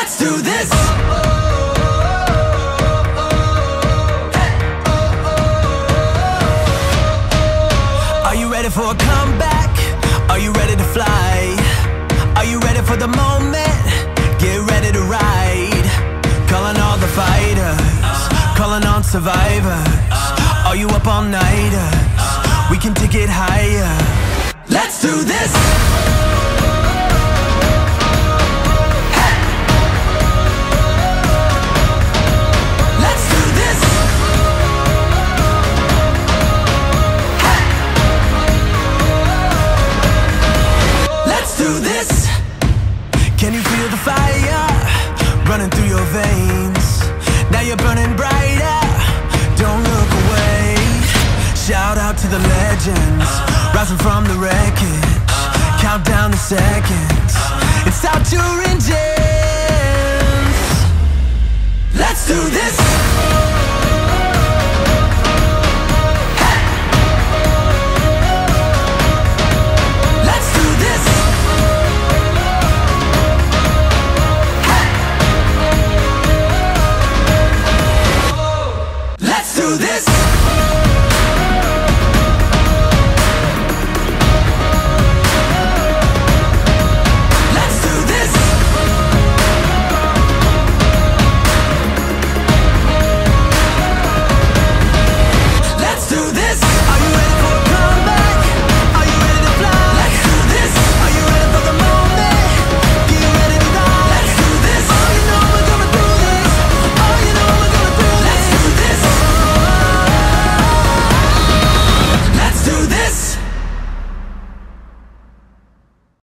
Let's do this. Are you ready for a comeback? Are you ready to fly? Are you ready for the moment? Get ready to ride. Calling all the fighters, calling on survivors. Are you up all nighters? We can take it higher. Let's do this. Can you feel the fire running through your veins? Now you're burning brighter, don't look away. Shout out to the legends, rising from the wreckage. Count down the seconds, it's time to